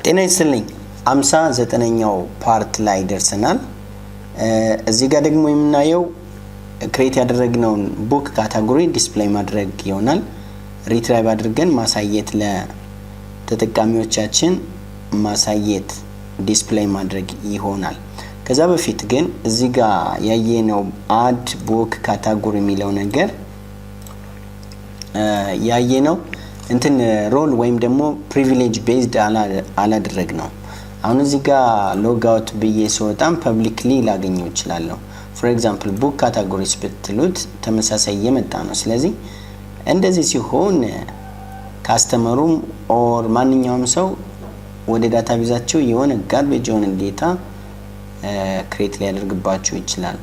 ጤና ይስጥልኝ 59ኛው ፓርት ላይ ደርሰናል። እዚህ ጋር ደግሞ የምናየው ክሬት ያደረግነውን ቡክ ካታጎሪ ዲስፕሌይ ማድረግ ይሆናል። ሪትራይቭ አድርገን ማሳየት ለተጠቃሚዎቻችን ማሳየት ዲስፕሌይ ማድረግ ይሆናል። ከዛ በፊት ግን እዚህ ጋር ያየነው አድ ቡክ ካታጎሪ የሚለው ነገር ያየነው እንትን ሮል ወይም ደግሞ ፕሪቪሌጅ ቤዝድ አላደረግ ነው። አሁን እዚህ ጋር ሎግ አውት ብዬ ስወጣም ፐብሊክሊ ላገኘው እችላለሁ። ፎር ኤግዛምፕል ቡክ ካታጎሪስ ብትሉት ተመሳሳይ የመጣ ነው። ስለዚህ እንደዚህ ሲሆን ካስተመሩም ኦር ማንኛውም ሰው ወደ ዳታቤዛቸው የሆነ ጋርቤጅ የሆነ ዴታ ክሬት ሊያደርግባቸው ይችላል።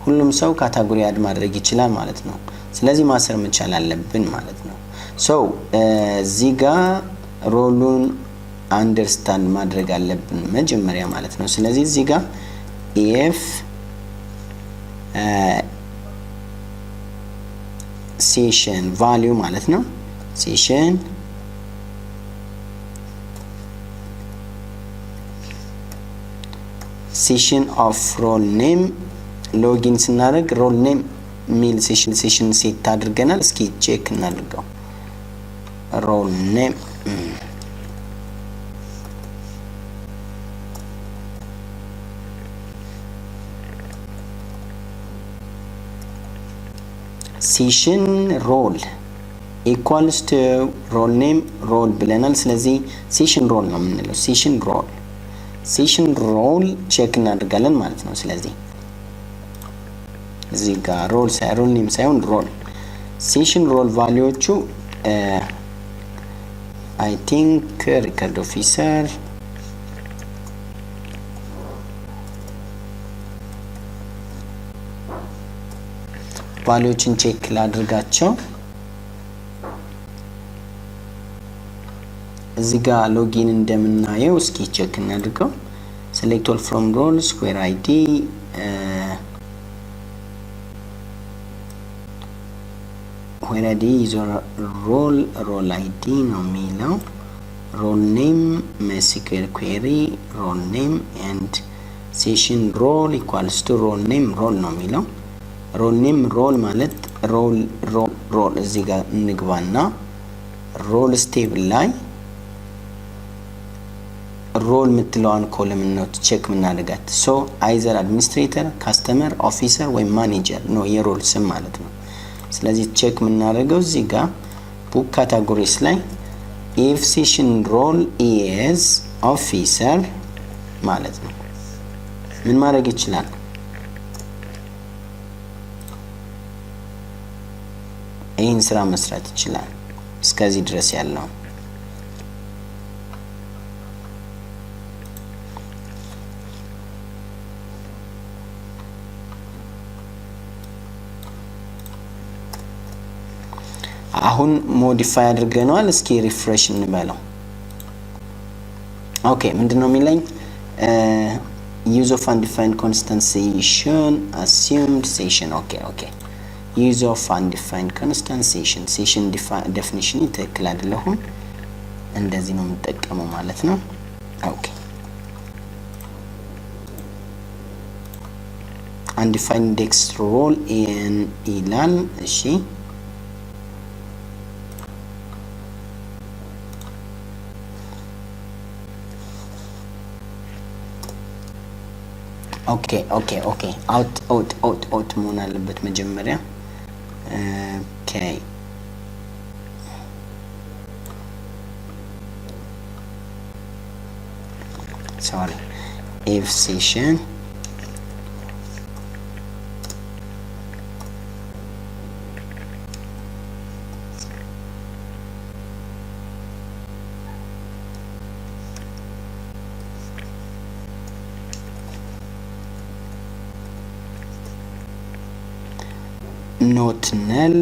ሁሉም ሰው ካታጎሪ አድ ማድረግ ይችላል ማለት ነው። ስለዚህ ማሰር መቻል አለብን ማለት ነው። ሶ እዚህ ጋር ሮሉን አንደርስታንድ ማድረግ አለብን መጀመሪያ ማለት ነው። ስለዚህ እዚህ ጋር if session value ማለት ነው session of role name ሎጊን ስናደርግ role name ሚል session ሴት አድርገናል። እስኪ ቼክ እናድርገው። role name session role equals to role name role ብለናል። ስለዚህ session role ነው የምንለው። session role ቼክ እናደርጋለን ማለት ነው። ስለዚህ እዚህ ጋር role name ሳይሆን role session role ቫልዩዎቹ I think record officer ቫልዩዎችን ቼክ ላድርጋቸው። እዚህ ጋር ሎጊን እንደምናየው እስኪ ቼክ እናድርገው። select all from roles where id where id is role id ነው የሚለው role name MySQL query role name and session role equals to role name role ነው የሚለው role name role ማለት role እዚህ ጋር እንግባና role stable ላይ role የምትለዋን ኮለም ነው ቼክ ምናደርጋት። so either administrator customer officer ወይ manager ነው የሮል ስም ማለት ነው። ስለዚህ ቼክ ምናደርገው እዚህ ጋር book categories ላይ if session role is officer ማለት ነው ምን ማድረግ ይችላል? ይህን ስራ መስራት ይችላል። እስከዚህ ድረስ ያለው አሁን ሞዲፋይ አድርገናል። እስኪ ሪፍሬሽ እንበለው። ኦኬ ምንድነው የሚለኝ? use of undefined constant session assumed session ኦኬ use of undefined constant session definition ትክክል አይደለም። እንደዚህ ነው የምጠቀመው ማለት ነው። ኦኬ undefined index role in ይላል። እሺ ኦኬ out መሆን አለበት መጀመሪያ። ኦኬ sorry if session not null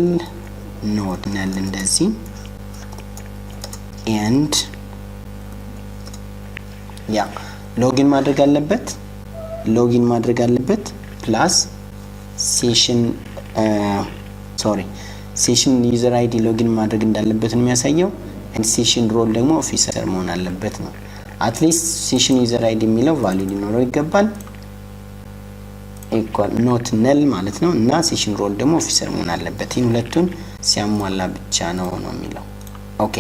እንደዚህ and ያ ሎጊን ማድረግ አለበት ፕላስ ሴሽን ሴሽን ዩዘር አይዲ ሎጊን ማድረግ እንዳለበት ነው የሚያሳየው and ሴሽን ሮል ደግሞ ኦፊሰር መሆን አለበት ነው። at least session user id የሚለው ቫልዩ ሊኖረው ይገባል equal not null ማለት ነው እና session role ደግሞ ኦፊሰር መሆን አለበት ይሄን ሁለቱን ሲያሟላ ብቻ ነው የሚለው ኦኬ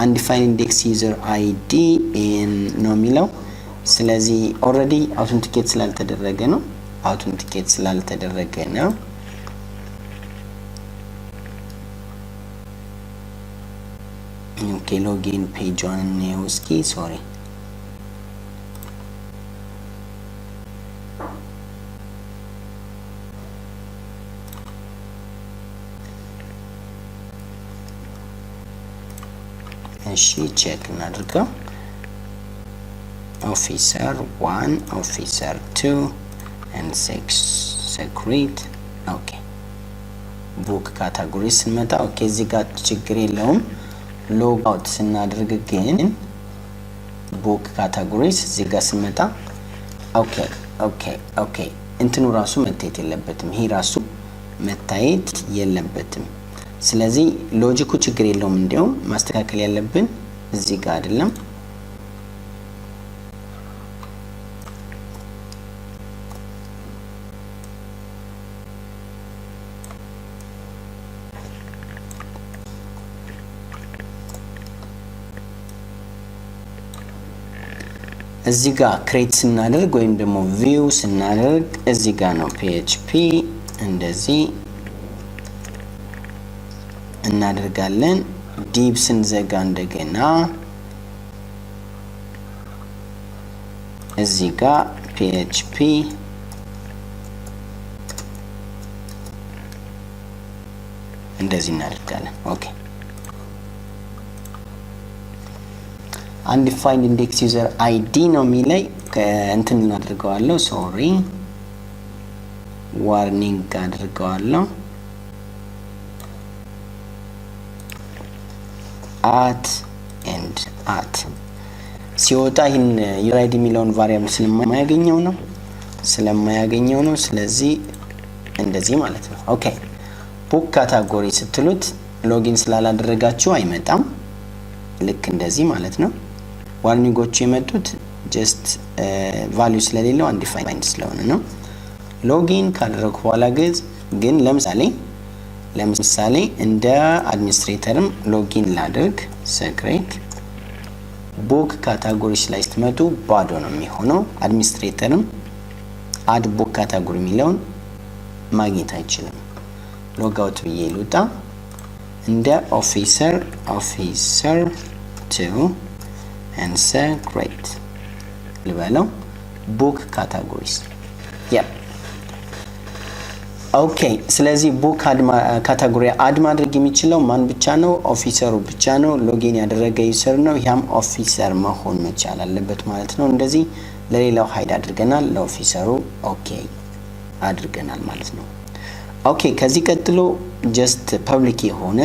undefined index user id in ነው የሚለው ስለዚህ already authenticate ስላልተደረገ ነው okay login page on neuski sorry እሺ ቼክ እናድርገው officer 1 officer 2 and 6 secret okay book category ስንመጣ okay እዚህ ጋር ችግር የለውም log out ስናደርግ ግን book categories እዚህ ጋር ስንመጣ okay እንትኑ ራሱ መታየት የለበትም ይሄ ራሱ መታየት የለበትም ስለዚህ ሎጂኩ ችግር የለውም እንዴው ማስተካከል ያለብን እዚህ ጋር አይደለም እዚህ ጋር ክሬት ስናደርግ ወይም ደግሞ ቪው ስናደርግ እዚህ ጋር ነው PHP እንደዚህ እናደርጋለን ዲብ ስንዘጋ እንደገና እዚህ ጋር PHP እንደዚህ እናደርጋለን ኦኬ undefined index user id ነው የሚለይ እንትን እናደርገዋለሁ ሶሪ ዋርኒንግ አድርገዋለሁ at ሲወጣ ይሄን user id የሚለውን ቫሪያብል ስለማያገኘው ነው ስለዚህ እንደዚህ ማለት ነው ኦኬ book category ስትሉት ሎጊን ስላላደረጋችሁ አይመጣም ልክ እንደዚህ ማለት ነው ዋርኒንጎቹ የመጡት just value ስለሌለው undefined ስለሆነ ነው ሎጊን ካደረኩ በኋላ ግን ለምሳሌ እንደ አድሚኒስትሬተርም ሎጊን ላድርግ secret book categories ላይ ስትመጡ ባዶ ነው የሚሆነው አድሚኒስትሬተርም add book category የሚለውን ማግኘት አይችልም log out ብዬ ልውጣ እንደ officer 2 and secret ልበለው book categories ኦኬ ስለዚህ book category add ማድረግ የሚችለው ማን ብቻ ነው ኦፊሰሩ ብቻ ነው ሎጊን ያደረገ ዩዘር ነው ያም ኦፊሰር መሆን መቻል አለበት ማለት ነው እንደዚህ ለሌላው ሃይድ አድርገናል ለኦፊሰሩ ኦኬ አድርገናል ማለት ነው ኦኬ ከዚህ ቀጥሎ just public የሆነ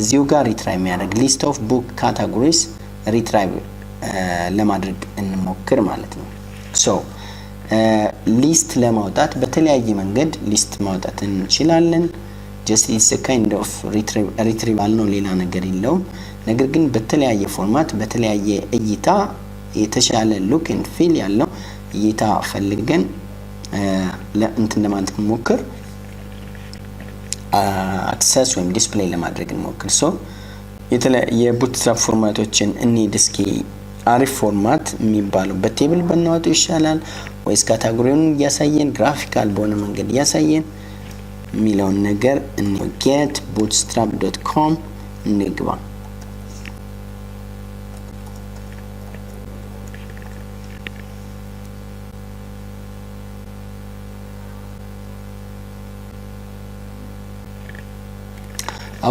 እዚሁ ጋር ሪትራይ የሚያደርግ list of book categories ሪትራይ ለማድረግ እንሞክር ማለት ነው so ሊስት ለማውጣት በተለያየ መንገድ ሊስት ማውጣት እንችላለን just it's a kind of retrieval ነው ሌላ ነገር የለውም ነገር ግን በተለያየ ፎርማት በተለያየ እይታ የተሻለ look and feel ያለው እይታ ፈልገን እንትን ለማለት እንሞክር access ወይም ዲስፕሌይ ለማድረግ እንሞክር so የተለያየ bootstrap ፎርማቶችን እንሂድ እስኪ አሪፍ ፎርማት የሚባለው በቴብል በእናወጡ ይሻላል ወይስ ካታጎሪውን ያሳየን ግራፊካል በሆነ መንገድ ያሳየን የሚለውን ነገር get bootstrap.com እንግባ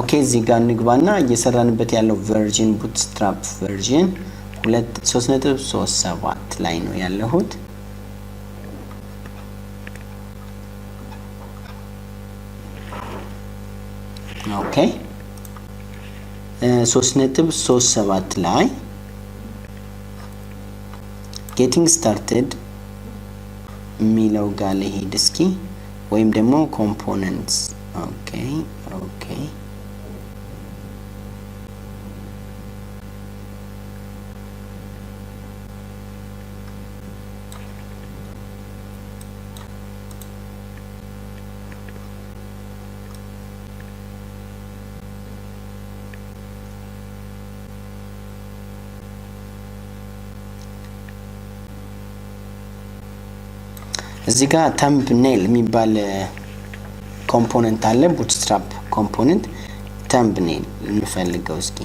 ኦኬ እዚህ ጋር እንግባና እየሰራንበት ያለው ቨርዥን bootstrap ቨርዥን 3.37 ላይ ነው ያለሁት ኦኬ 3.37 ላይ getting started የሚለው ጋር ለሄድ እስኪ ወይም ደግሞ components ኦኬ እዚህ ጋር ተምብኔል የሚባል ኮምፖነንት አለ bootstrap ኮምፖነንት ተምብኔል እንፈልገው እስኪ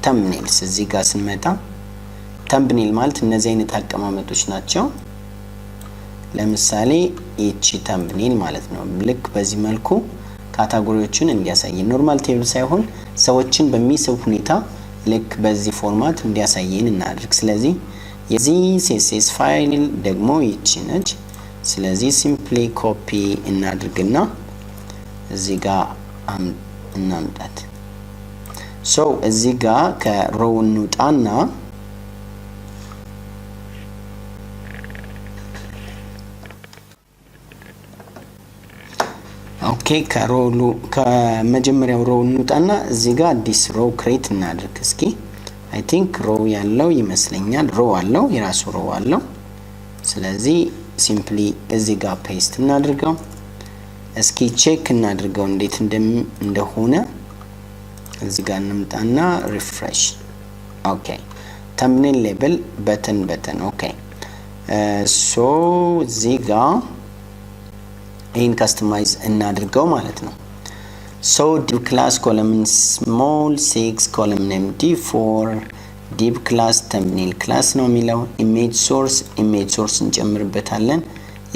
ተምብኔልስ እዚህ ጋር ስንመጣ ተምብኔል ማለት እነዚህ አይነት አቀማመጦች ናቸው ለምሳሌ እቺ ተምብኔል ማለት ነው ልክ በዚህ መልኩ ካታጎሪዎችን እንዲያሳየን ኖርማል ቴብል ሳይሆን ሰዎችን በሚስብ ሁኔታ ልክ በዚህ ፎርማት እንዲያሳየን እናድርግ ስለዚህ የዚህ CSS ፋይል ደግሞ እቺ ነች ስለዚህ ሲምፕሊ ኮፒ እናድርግና እዚህ ጋር እናምጣት ሶ እዚህ ጋር ከሮው እንውጣና ኦኬ ከመጀመሪያው ሮው እንውጣና እዚህ ጋር አዲስ ሮው ክሬት እናድርግ እስኪ አይ ቲንክ ሮው ያለው ይመስለኛል ሮው አለው የራሱ ሮው አለው ስለዚህ ሲምፕሊ እዚህ ጋር ፔስት እናድርገው እስኪ ቼክ እናድርገው እንዴት እንደሆነ እዚህ ጋር እንምጣና ሪፍሬሽ ኦኬ ተምብኔል ሌብል በተን ኦኬ ሶ እዚህ ጋር ይሄን ካስተማይዝ እናድርገው ማለት ነው ሶ div class column small 6 column name d4 div class thumbnail class ነው የሚለው image source እንጨምርበታለን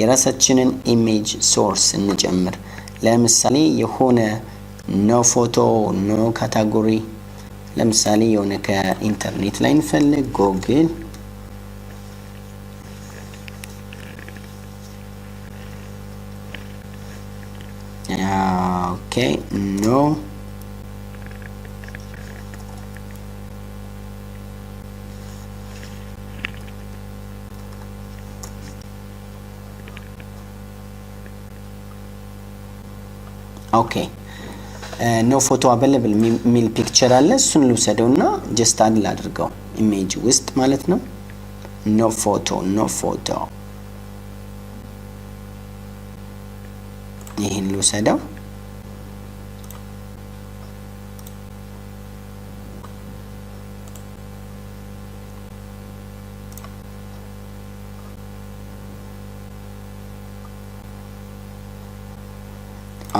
የራሳችንን image source እንጨምር ለምሳሌ የሆነ no photo no category ለምሳሌ የሆነ ከኢንተርኔት ላይ እንፈልግ google okay no okay no photo available ሚል ፒክቸር አለ እሱን ልውሰደውና ጀስት አድ ላድርገው ኢሜጅ ውስጥ ማለት ነው no photo ይሄን ልውሰደው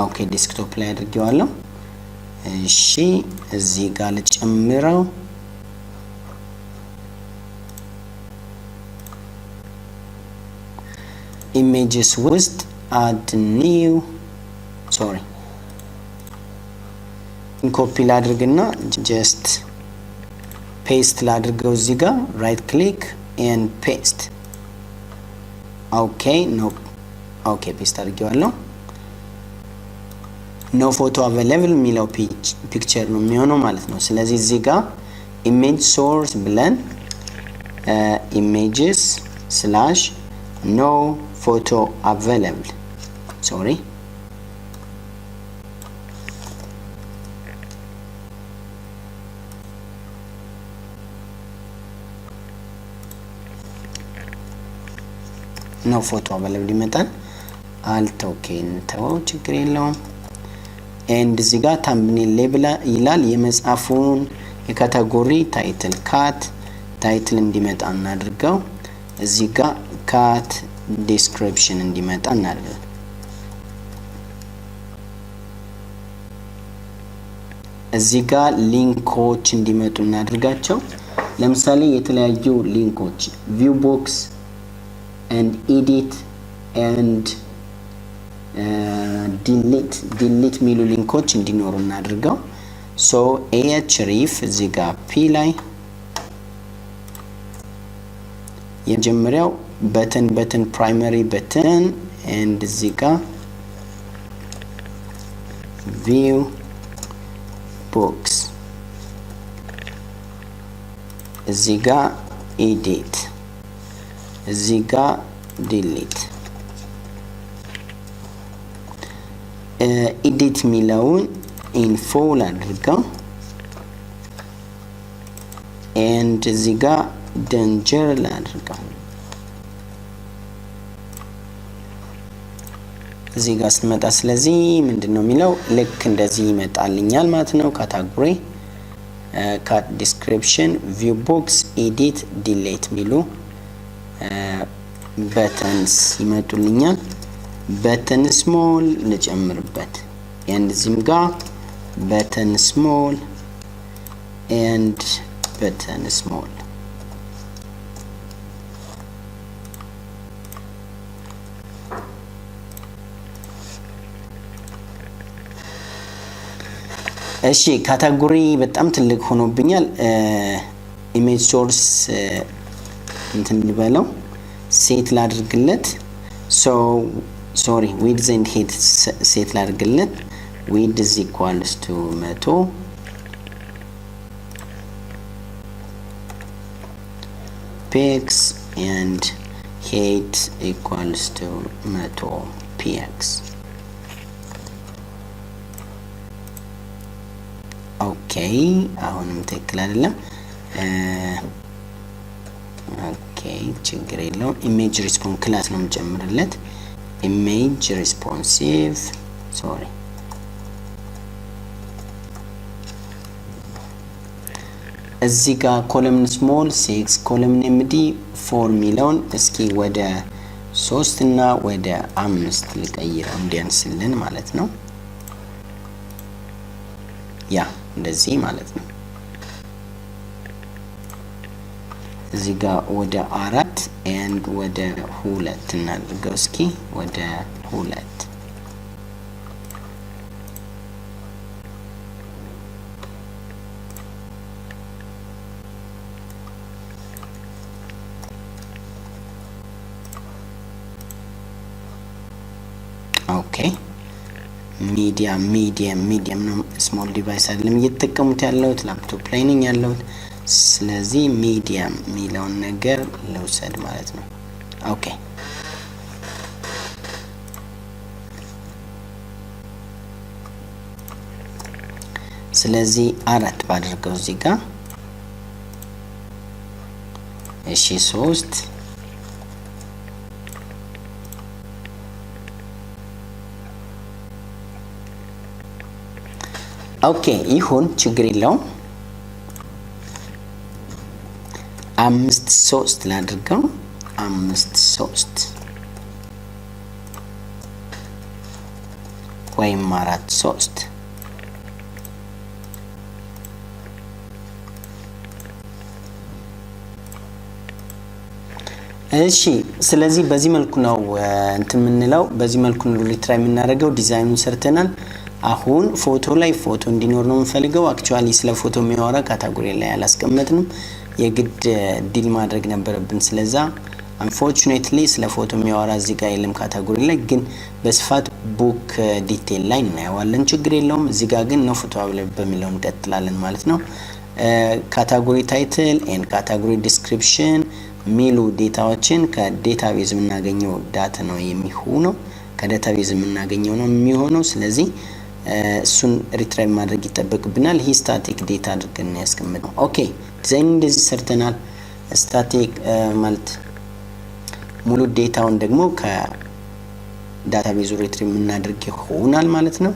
ኦኬ ዴስክቶፕ ላይ አድርጌዋለሁ እሺ እዚህ ጋር ልጨምረው images ውስጥ add new sorry copy ላድርግና just paste ላድርገው እዚህ ጋር right click and paste okay no okay paste አድርጌዋለሁ no photo available የሚለው ፒክቸር ነው የሚሆነው ማለት ነው ስለዚህ እዚህ ጋር image source ብለን images / no photo available sorry no photo available ይመጣል alt okay እንተው ችግር የለውም and እዚህ ጋር thumbnail label ይላል የመጻፉን የካታጎሪ ታይትል cat ታይትል እንዲመጣ እናድርገው እዚህ ጋር cat description እንዲመጣ እናድርገው እዚህ ጋር ሊንኮች እንዲመጡ እናድርጋቸው ለምሳሌ የተለያዩ ሊንኮች view box and edit and delete ሚሉ ሊንኮች እንዲኖሩ እናድርገው so href እዚህ ጋር p ላይ የመጀመሪያው button primary button and እዚህ ጋር view box እዚህ ጋር edit እዚህ ጋር delete edit ሚለውን info ላድርገው and እዚህ ጋር danger ላድርገው እዚህ ጋር ስመጣ ስለዚህ ምንድነው የሚለው ልክ እንደዚህ ይመጣልኛል ማለት ነው ካታጎሪ cat description view box edit delete ሚሉ buttons ይመጡልኛል button small ልጨምርበት and እዚህም ጋር button small and button small እሺ ካታጎሪ በጣም ትልቅ ሆኖብኛል ኢሜጅ ሶርስ እንትን ልበለው ሴት ላድርግለት sorry width and height ሴት ላድርግለት width is equals to 100 px and height equals to 100 px okay አሁንም ትክክል አይደለም okay ችግር የለውም image response class ነው የምጨምርለት image responsive sorry እዚህ ጋር column small 6 column md 4 ሚሊዮን እስኪ ወደ 3 እና ወደ 5 ልቀይረው እንዲያንስልን ማለት ነው ያ እንደዚህ ማለት ነው እዚህ ጋር ወደ 4 and ወደ 2 እናድርገው እስኪ ወደ 2 ኦኬ medium ነው small device አይደለም እየተጠቀሙት ያለሁት ላፕቶፕ ላይ ነኝ ያለሁት ስለዚህ medium ሚለውን ነገር ልውሰድ ማለት ነው ኦኬ ስለዚህ 4 ባድርገው እዚህ ጋር እሺ 3 ኦኬ ይሁን ችግር የለውም 5 ላድርገው 5 ወይም 4 እሺ ስለዚህ በዚህ መልኩ ነው እንትን ምንለው በዚህ መልኩ ነው ሪትራይ የምናደርገው ዲዛይኑን ሰርተናል አሁን ፎቶ ላይ ፎቶ እንዲኖር ነው የምፈልገው አክቹአሊ ስለ ፎቶ የሚያወራ ካታጎሪ ላይ አላስቀመጥንም የግድ ዲል ማድረግ ነበረብን ስለዛ unfortunately ስለ ፎቶ የሚያወራ እዚህ ጋር የለም ካታጎሪ ላይ ግን በስፋት ቡክ ዲቴል ላይ እናያዋለን ችግር የለውም እዚህ ጋር ግን ነው ፎቶ አብለ በሚለው እንቀጥላለን ማለት ነው ካታጎሪ ታይትል and ካታጎሪ ዲስክሪፕሽን ሚሉ ዴታዎችን ከዴታቤዝ የምናገኘው ዳታ ነው የሚሆነው ከዳታቤዝ የምናገኘው ነው የሚሆነው ስለዚህ እሱን ሪትራይቭ ማድረግ ይጠበቅብናል ይሄ ስታቲክ ዴታ አድርገን ያስቀምጠው ኦኬ ዲዛይን እንደዚህ ሰርተናል ስታቲክ ማለት ሙሉ ዴታውን ደግሞ ከዳታቤዙ ሪትሪቭ የምናደርግ ይሆናል ማለት ነው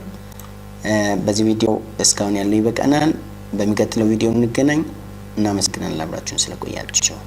በዚህ ቪዲዮ እስካሁን ያለው ይበቃናል በሚቀጥለው ቪዲዮ እንገናኝ እናመሰግናለን አብራችሁን ስለቆያችሁ